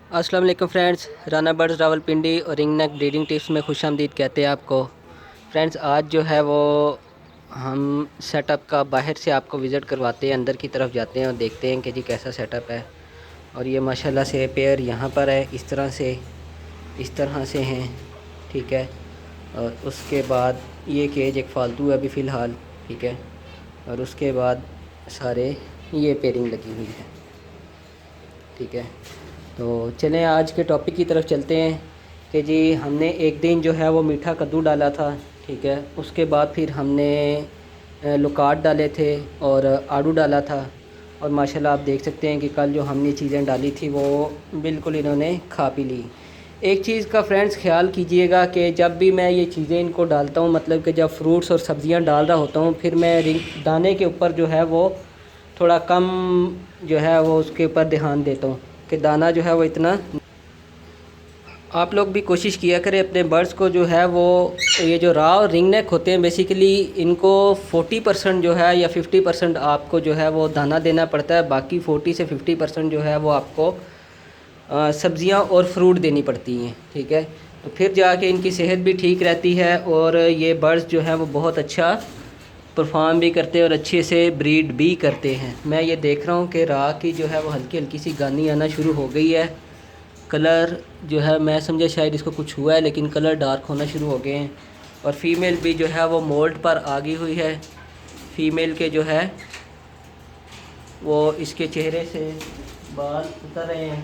अस्सलाम वालेकुम friends, Rana birds Rawalpindi और रिंग नेक ब्रीडिंग टिप्स में खुशामदीद कहते हैं आपको। फ्रेंड्स आज जो है वो हम सेटअप का बाहर से आपको विज़िट करवाते हैं, अंदर की तरफ जाते हैं और देखते हैं कि जी कैसा सेटअप है। और ये माशाल्लाह से पेयर यहाँ पर है, इस तरह से हैं, ठीक है। और उसके बाद ये केज एक फ़ालतू है अभी फ़िलहाल, ठीक है। और उसके बाद सारे ये पेयरिंग लगी हुई है, ठीक है। तो चलें आज के टॉपिक की तरफ चलते हैं कि जी हमने एक दिन जो है वो मीठा कद्दू डाला था, ठीक है। उसके बाद फिर हमने लुकाट डाले थे और आड़ू डाला था। और माशाल्लाह आप देख सकते हैं कि कल जो हमने चीज़ें डाली थी वो बिल्कुल इन्होंने खा पी ली। एक चीज़ का फ्रेंड्स ख्याल कीजिएगा कि जब भी मैं ये चीज़ें इनको डालता हूँ, मतलब कि जब फ्रूट्स और सब्ज़ियाँ डाल रहा होता हूँ, फिर मैं दाने के ऊपर जो है वो थोड़ा कम जो है वो उसके ऊपर ध्यान देता हूँ कि दाना जो है वो इतना। आप लोग भी कोशिश किया करें अपने बर्ड्स को जो है वो, ये जो रा और रिंग नेक होते हैं बेसिकली इनको 40% जो है या 50% आपको जो है वो दाना देना पड़ता है, बाकी 40 से 50% जो है वो आपको सब्ज़ियाँ और फ्रूट देनी पड़ती हैं, ठीक है। तो फिर जाके इनकी सेहत भी ठीक रहती है और ये बर्ड्स जो है वो बहुत अच्छा परफॉर्म भी करते हैं और अच्छे से ब्रीड भी करते हैं। मैं ये देख रहा हूँ कि राह की जो है वो हल्की हल्की सी गानी आना शुरू हो गई है। कलर जो है मैं समझा शायद इसको कुछ हुआ है, लेकिन कलर डार्क होना शुरू हो गए हैं। और फीमेल भी जो है वो मोल्ड पर आ गई हुई है। फीमेल के जो है वो इसके चेहरे से बाल उतर रहे हैं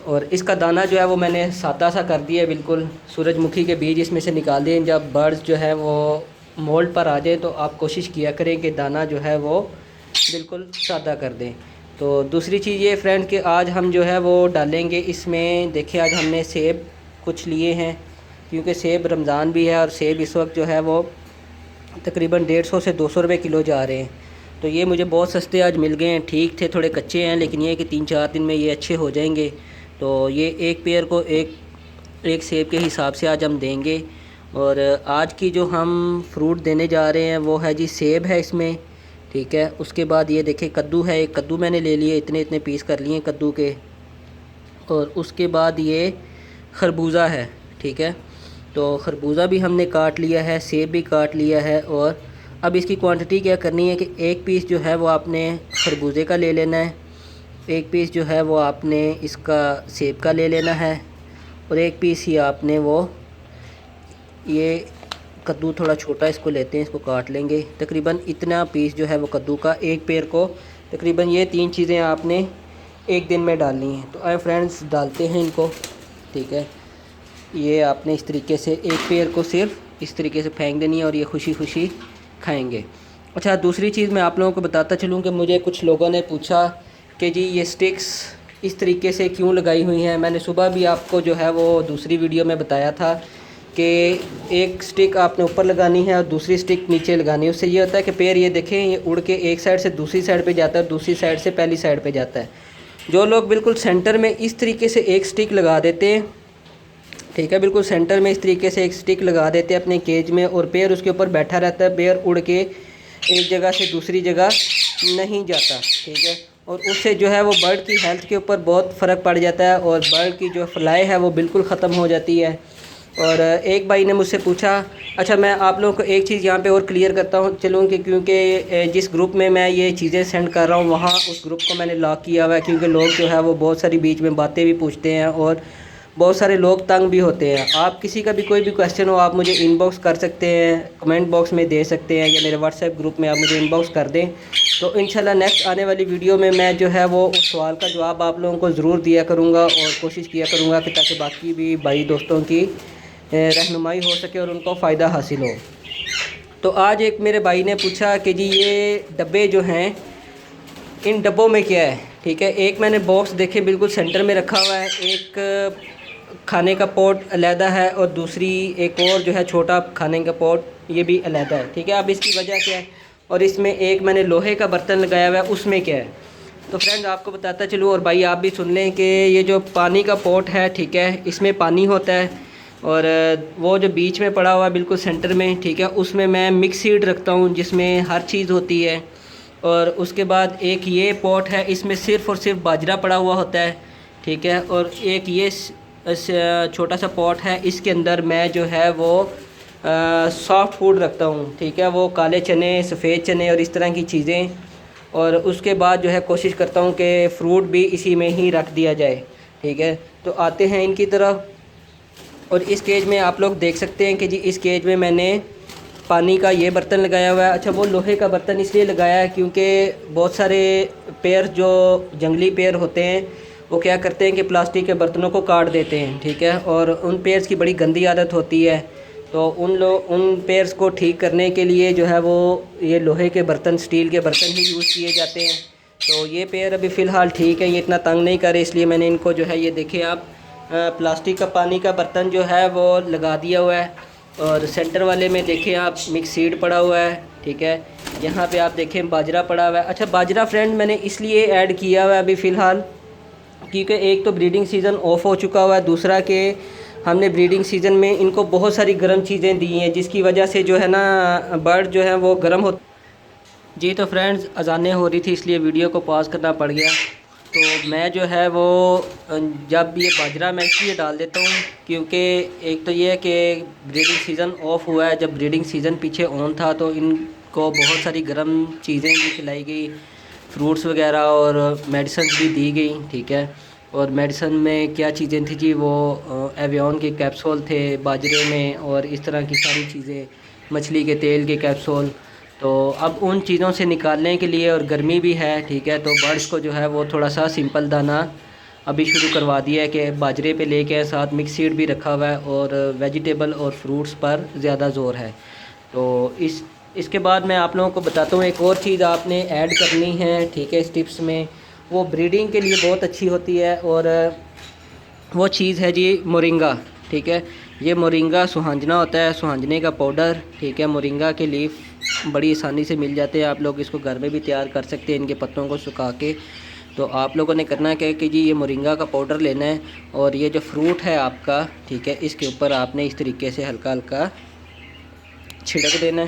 और इसका दाना जो है वो मैंने सादा सा कर दिया है, बिल्कुल सूरजमुखी के बीज इसमें से निकाल दिए। जब बर्ड्स जो है वो मोल्ड पर आ जाए तो आप कोशिश किया करें कि दाना जो है वो बिल्कुल सादा कर दें। तो दूसरी चीज़ ये फ्रेंड कि आज हम जो है वो डालेंगे इसमें, देखिए आज हमने सेब कुछ लिए हैं क्योंकि सेब रमज़ान भी है और सेब इस वक्त जो है वो तकरीबन 150 से 200 रुपये किलो जा रहे हैं। तो ये मुझे बहुत सस्ते आज मिल गए हैं, ठीक थे, थोड़े कच्चे हैं, लेकिन ये कि 3-4 दिन में ये अच्छे हो जाएंगे। तो ये एक पेयर को एक सेब के हिसाब से आज हम देंगे। और आज की जो हम फ्रूट देने जा रहे हैं वो है जी सेब है इसमें, ठीक है। उसके बाद ये देखें कद्दू है, एक कद्दू मैंने ले लिए, इतने इतने पीस कर लिए कद्दू के। और उसके बाद ये खरबूजा है, ठीक है। तो खरबूजा भी हमने काट लिया है, सेब भी काट लिया है। और अब इसकी क्वांटिटी क्या करनी है कि एक पीस जो है वो आपने खरबूजे का ले लेना है, एक पीस जो है वो आपने इसका सेब का ले लेना है और एक पीस ही आपने वो ये कद्दू थोड़ा छोटा इसको लेते हैं, इसको काट लेंगे। तकरीबन इतना पीस जो है वो कद्दू का, एक पेड़ को तकरीबन ये 3 चीज़ें आपने एक दिन में डालनी हैं। तो आए फ्रेंड्स डालते हैं इनको, ठीक है। ये आपने इस तरीके से एक पेड़ को सिर्फ इस तरीके से फेंक देनी है और ये खुशी खुशी खाएंगे। अच्छा, दूसरी चीज़ मैं आप लोगों को बताता चलूँ कि मुझे कुछ लोगों ने पूछा कि जी ये स्टिक्स इस तरीके से क्यों लगाई हुई हैं। मैंने सुबह भी आपको जो है वो दूसरी वीडियो में बताया था कि एक स्टिक आपने ऊपर लगानी है और दूसरी स्टिक नीचे लगानी है। उससे ये होता है कि पेड़ ये देखें ये उड़ के एक साइड से दूसरी साइड पे जाता है, दूसरी साइड से पहली साइड पे जाता है। जो लोग बिल्कुल सेंटर में इस तरीके से एक स्टिक लगा देते हैं, ठीक है, बिल्कुल सेंटर में इस तरीके से एक स्टिक लगा देते हैं अपने केज में और पेड़ उसके ऊपर बैठा रहता है, पेड़ उड़ के एक जगह से दूसरी जगह नहीं जाता, ठीक है। और उससे जो है वो बर्ड की हेल्थ के ऊपर बहुत फ़र्क पड़ जाता है और बर्ड की जो फ्लाई है वो बिल्कुल ख़त्म हो जाती है। और एक भाई ने मुझसे पूछा, अच्छा मैं आप लोगों को एक चीज़ यहाँ पे और क्लियर करता हूँ चलूँ कि क्योंकि जिस ग्रुप में मैं ये चीज़ें सेंड कर रहा हूँ वहाँ उस ग्रुप को मैंने लॉक किया हुआ है, क्योंकि लोग जो है वो बहुत सारी बीच में बातें भी पूछते हैं और बहुत सारे लोग तंग भी होते हैं। आप किसी का भी कोई भी क्वेश्चन हो आप मुझे इनबॉक्स कर सकते हैं, कमेंट बॉक्स में दे सकते हैं या मेरे व्हाट्सएप ग्रुप में आप मुझे इनबॉक्स कर दें। तो इंशाल्लाह नेक्स्ट आने वाली वीडियो में मैं जो है वो उस सवाल का जवाब आप लोगों को ज़रूर दिया करूँगा और कोशिश किया करूँगा कि ताकि बाकी भी भाई दोस्तों की रहनुमाई हो सके और उनको फ़ायदा हासिल हो। तो आज एक मेरे भाई ने पूछा कि जी ये डब्बे जो हैं इन डब्बों में क्या है, ठीक है। एक मैंने बॉक्स देखे बिल्कुल सेंटर में रखा हुआ है, एक खाने का पॉट अलहदा है और दूसरी एक और जो है छोटा खाने का पॉट ये भी अलहदा है, ठीक है। अब इसकी वजह क्या है और इसमें एक मैंने लोहे का बर्तन लगाया हुआ है उसमें क्या है। तो फ्रेंड्स आपको बताता चलूँ और भाई आप भी सुन लें कि ये जो पानी का पॉट है, ठीक है, इसमें पानी होता है और वो जो बीच में पड़ा हुआ है बिल्कुल सेंटर में, ठीक है, उसमें मैं मिक्स सीड रखता हूँ जिसमें हर चीज़ होती है। और उसके बाद एक ये पॉट है, इसमें सिर्फ़ और सिर्फ बाजरा पड़ा हुआ होता है, ठीक है। और एक ये छोटा सा पॉट है, इसके अंदर मैं जो है वो सॉफ्ट फूड रखता हूँ, ठीक है। वो काले चने, सफ़ेद चने और इस तरह की चीज़ें। और उसके बाद जो है कोशिश करता हूँ कि फ़्रूट भी इसी में ही रख दिया जाए, ठीक है। तो आते हैं इनकी तरफ। और इस केज में आप लोग देख सकते हैं कि जी इस केज में मैंने पानी का ये बर्तन लगाया हुआ है। अच्छा, वो लोहे का बर्तन इसलिए लगाया है क्योंकि बहुत सारे पेड़ जो जंगली पेड़ होते हैं वो क्या करते हैं कि प्लास्टिक के बर्तनों को काट देते हैं, ठीक है। और उन पेड़्स की बड़ी गंदी आदत होती है, तो उन पेड़्स को ठीक करने के लिए जो है वो ये लोहे के बर्तन, स्टील के बर्तन ही यूज़ किए जाते हैं। तो ये पेड़ अभी फ़िलहाल ठीक है, ये इतना तंग नहीं करे, इसलिए मैंने इनको जो है ये देखिए आप प्लास्टिक का पानी का बर्तन जो है वो लगा दिया हुआ है। और सेंटर वाले में देखें आप मिक्स सीड पड़ा हुआ है, ठीक है। यहाँ पे आप देखें बाजरा पड़ा हुआ है। अच्छा, बाजरा फ्रेंड मैंने इसलिए ऐड किया हुआ है अभी फ़िलहाल क्योंकि एक तो ब्रीडिंग सीज़न ऑफ हो चुका हुआ है, दूसरा कि हमने ब्रीडिंग सीज़न में इनको बहुत सारी गर्म चीज़ें दी हैं, जिसकी वजह से जो है ना बर्ड जो है वो गर्म हो। जी तो फ्रेंड्स, अज़ानें हो रही थी इसलिए वीडियो को पॉज करना पड़ गया। तो मैं जो है वो जब ये बाजरा मैं इसलिए डाल देता हूँ क्योंकि एक तो ये है कि ब्रीडिंग सीज़न ऑफ हुआ है, जब ब्रीडिंग सीज़न पीछे ऑन था तो इनको बहुत सारी गर्म चीज़ें भी खिलाई गई, फ्रूट्स वगैरह और मेडिसिन भी दी गई, ठीक है। और मेडिसिन में क्या चीज़ें थी जी, वो एवियन के कैप्सूल थे बाजरे में और इस तरह की सारी चीज़ें, मछली के तेल के कैप्सूल। तो अब उन चीज़ों से निकालने के लिए, और गर्मी भी है, ठीक है, तो बर्ड्स को जो है वो थोड़ा सा सिंपल दाना अभी शुरू करवा दिया है कि बाजरे पे लेके साथ मिक्स सीड भी रखा हुआ है और वेजिटेबल और फ्रूट्स पर ज़्यादा ज़ोर है। तो इसके बाद मैं आप लोगों को बताता हूँ एक और चीज़ आपने ऐड करनी है, ठीक है, इस टिप्स में। वो ब्रीडिंग के लिए बहुत अच्छी होती है और वो चीज़ है जी मोरिंगा, ठीक है। ये मोरिंगा सुहांजना होता है, सुहांजने का पाउडर, ठीक है। मोरिंगा के लीफ बड़ी आसानी से मिल जाते हैं, आप लोग इसको घर में भी तैयार कर सकते हैं इनके पत्तों को सुखा के। तो आप लोगों ने करना क्या है कि जी ये मोरिंगा का पाउडर लेना है और ये जो फ्रूट है आपका, ठीक है, इसके ऊपर आपने इस तरीके से हल्का हल्का छिड़क देना है,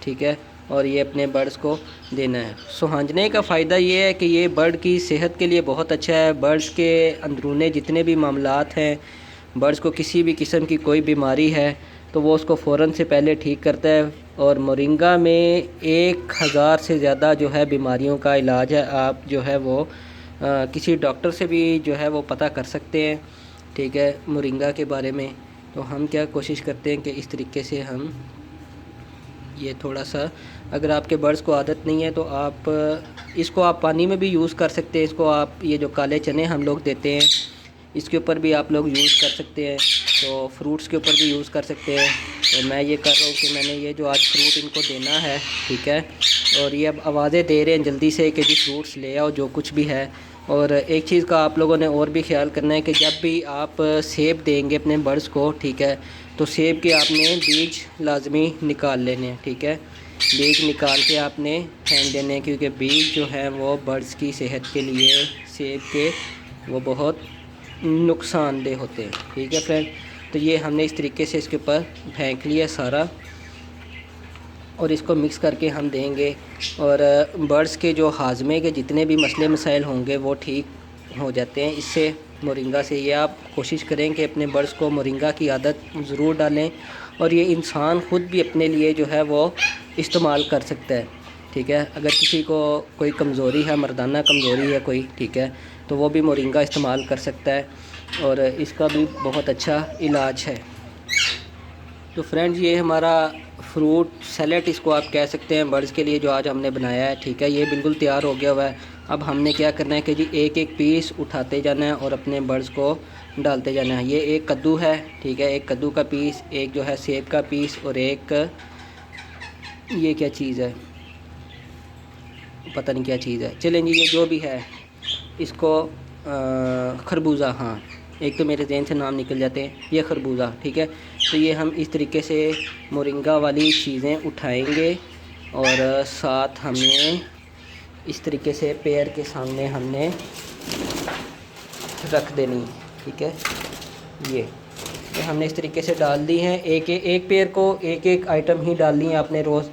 ठीक है। और ये अपने बर्ड्स को देना है। सुहांजने का फ़ायदा ये है कि ये बर्ड की सेहत के लिए बहुत अच्छा है। बर्ड्स के अंदरूने जितने भी मामलात हैं, बर्ड्स को किसी भी किस्म की कोई बीमारी है तो वो उसको फ़ौरन से पहले ठीक करता है। और मोरिंगा में 1000 से ज़्यादा जो है बीमारियों का इलाज है। आप जो है वो किसी डॉक्टर से भी जो है वो पता कर सकते हैं, ठीक है, मोरिंगा के बारे में। तो हम क्या कोशिश करते हैं कि इस तरीके से हम ये थोड़ा सा, अगर आपके बर्ड्स को आदत नहीं है तो आप इसको आप पानी में भी यूज़ कर सकते हैं। इसको आप ये जो काले चने हम लोग देते हैं इसके ऊपर भी आप लोग यूज़ कर सकते हैं, तो फ्रूट्स के ऊपर भी यूज़ कर सकते हैं। तो मैं ये कर रहा हूँ कि मैंने ये जो आज फ्रूट इनको देना है, ठीक है। और ये अब आवाज़ें दे रहे हैं जल्दी से कि जी फ्रूट्स ले आओ, जो कुछ भी है। और एक चीज़ का आप लोगों ने और भी ख्याल करना है कि जब भी आप सेब देंगे अपने बर्ड्स को, ठीक है, तो सेब के आपने बीज लाजमी निकाल लेने हैं, ठीक है। बीज निकाल के आपने फेंक देने हैं क्योंकि बीज जो है वो बर्ड्स की सेहत के लिए, सेब के, वो बहुत नुकसानदेह होते हैं, ठीक है फ्रेंड। तो ये हमने इस तरीके से इसके ऊपर फेंक लिया सारा और इसको मिक्स करके हम देंगे। और बर्ड्स के जो हाजमे के जितने भी मसले मसाइल होंगे वो ठीक हो जाते हैं इससे, मोरिंगा से। ये आप कोशिश करें कि अपने बर्ड्स को मोरिंगा की आदत ज़रूर डालें और ये इंसान ख़ुद भी अपने लिए जो है वो इस्तेमाल कर सकता है, ठीक है। अगर किसी को कोई कमज़ोरी है, मर्दाना कमज़ोरी है कोई, ठीक है, तो वो भी मोरिंगा इस्तेमाल कर सकता है और इसका भी बहुत अच्छा इलाज है। तो फ्रेंड्स, ये हमारा फ्रूट सैलेड इसको आप कह सकते हैं बर्ड्स के लिए जो आज हमने बनाया है, ठीक है। ये बिल्कुल तैयार हो गया हुआ है। अब हमने क्या करना है कि जी एक एक पीस उठाते जाना है और अपने बर्ड्स को डालते जाना है। ये एक कद्दू है, ठीक है, एक कद्दू का पीस, एक जो है सेब का पीस और एक ये क्या चीज़ है, पता नहीं क्या चीज़ है, चलें जी, ये जो भी है इसको खरबूजा, हाँ, एक तो मेरे ज़हन से नाम निकल जाते हैं, ये खरबूजा, ठीक है। तो ये हम इस तरीके से मोरिंगा वाली चीज़ें उठाएंगे और साथ हमने इस तरीके से पेड़ के सामने हमने रख देनी, ठीक है। ये तो हमने इस तरीके से डाल दी हैं, एक पेड़ को एक एक आइटम ही डालनी है आपने रोज़।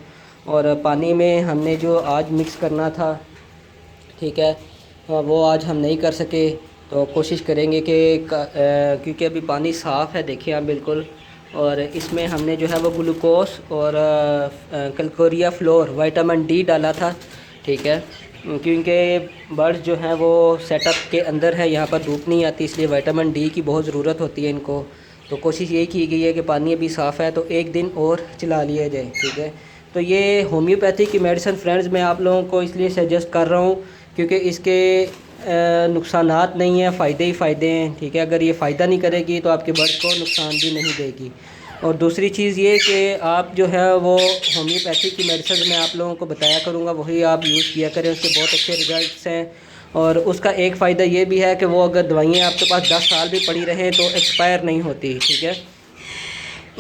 और पानी में हमने जो आज मिक्स करना था, ठीक है, वो आज हम नहीं कर सके। तो कोशिश करेंगे कि क्योंकि अभी पानी साफ़ है, देखिए आप बिल्कुल। और इसमें हमने जो है वो ग्लूकोस और कलकोरिया फ्लोर विटामिन डी डाला था, ठीक है, क्योंकि बर्ड्स जो हैं वो सेटअप के अंदर है, यहाँ पर धूप नहीं आती, इसलिए विटामिन डी की बहुत ज़रूरत होती है इनको। तो कोशिश ये की गई है कि पानी अभी साफ़ है तो एक दिन और चला लिया जाए, ठीक है। तो ये होम्योपैथी की मेडिसिन फ्रेंड्स मैं आप लोगों को इसलिए सजेस्ट कर रहा हूँ क्योंकि इसके नुकसानात नहीं हैं, फ़ायदे ही फ़ायदे हैं, ठीक है। अगर ये फ़ायदा नहीं करेगी तो आपके बर्ड को नुकसान भी नहीं देगी। और दूसरी चीज़ ये कि आप जो है वो होम्योपैथी की मेडिसिन मैं आप लोगों को बताया करूँगा, वही आप यूज़ किया करें, उसके बहुत अच्छे रिज़ल्ट्स हैं। और उसका एक फ़ायदा ये भी है कि वो अगर दवाइयाँ आपके पास 10 साल भी पड़ी रहें तो एक्सपायर नहीं होती, ठीक है।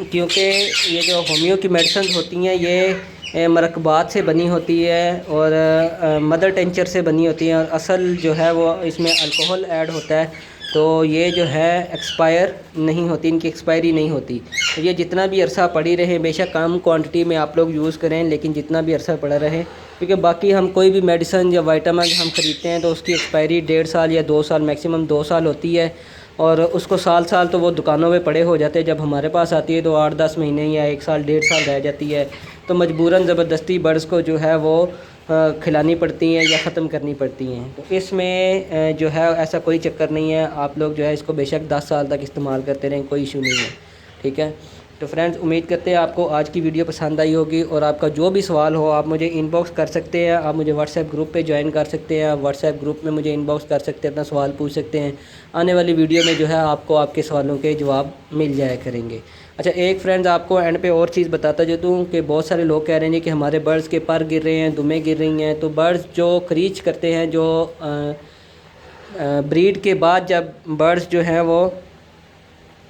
क्योंकि ये जो होम्यो की मेडिसिन होती हैं ये मरकबात से बनी होती है और मदर टेंचर से बनी होती हैं, और असल जो है वो इसमें अल्कोहल ऐड होता है, तो ये जो है एक्सपायर नहीं होती, इनकी एक्सपायरी नहीं होती। तो ये जितना भी अरसा पड़ी रहे, बेशक कम क्वांटिटी में आप लोग यूज़ करें, लेकिन जितना भी अरसा पड़ा रहे, क्योंकि बाकी हम कोई भी मेडिसिन या विटामिन हम ख़रीदते हैं तो उसकी एक्सपायरी 1.5 साल या 2 साल, मैक्सिमम 2 साल होती है, और उसको साल साल तो वो दुकानों में पड़े हो जाते हैं। जब हमारे पास आती है तो 8-10 महीने या 1 साल 1.5 साल रह जाती है, तो मजबूरन ज़बरदस्ती बर्ड्स को जो है वो खिलानी पड़ती हैं या ख़त्म करनी पड़ती हैं। तो इसमें जो है ऐसा कोई चक्कर नहीं है, आप लोग जो है इसको बेशक 10 साल तक इस्तेमाल करते रहें, कोई इशू नहीं है, ठीक है। तो फ्रेंड्स उम्मीद करते हैं आपको आज की वीडियो पसंद आई होगी, और आपका जो भी सवाल हो आप मुझे इनबॉक्स कर सकते हैं, आप मुझे व्हाट्सएप ग्रुप पे ज्वाइन कर सकते हैं, व्हाट्सएप ग्रुप में मुझे इनबॉक्स कर सकते हैं, अपना सवाल पूछ सकते हैं। आने वाली वीडियो में जो है आपको आपके सवालों के जवाब मिल जाया करेंगे। अच्छा, एक फ्रेंड्स आपको एंड पे और चीज़ बताता जाता हूँ कि बहुत सारे लोग कह रहे हैं कि हमारे बर्ड्स के पर गिर रहे हैं, दुमें गिर रही हैं। तो बर्ड्स जो क्रीच करते हैं, जो ब्रीड के बाद जब बर्ड्स जो हैं वो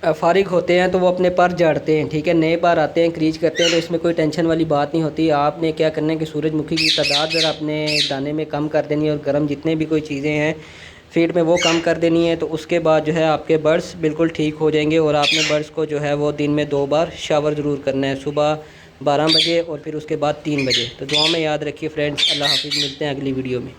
फारिग होते हैं तो वो अपने पर झाड़ते हैं, ठीक है, नए पर आते हैं, क्रीच करते हैं, तो इसमें कोई टेंशन वाली बात नहीं होती। आपने क्या करना है कि सूरजमुखी की तादाद ज़रा अपने दाने में कम कर देनी है, और गर्म जितने भी कोई चीज़ें हैं फीड में वो कम कर देनी है। तो उसके बाद जो है आपके बर्ड्स बिल्कुल ठीक हो जाएंगे। और आपने बर्ड्स को जो है वो दिन में 2 बार शावर ज़रूर करना है, सुबह 12 बजे और फिर उसके बाद 3 बजे। तो दुआ में याद रखिए फ्रेंड्स। अल्लाह हाफिज़, मिलते हैं अगली वीडियो में।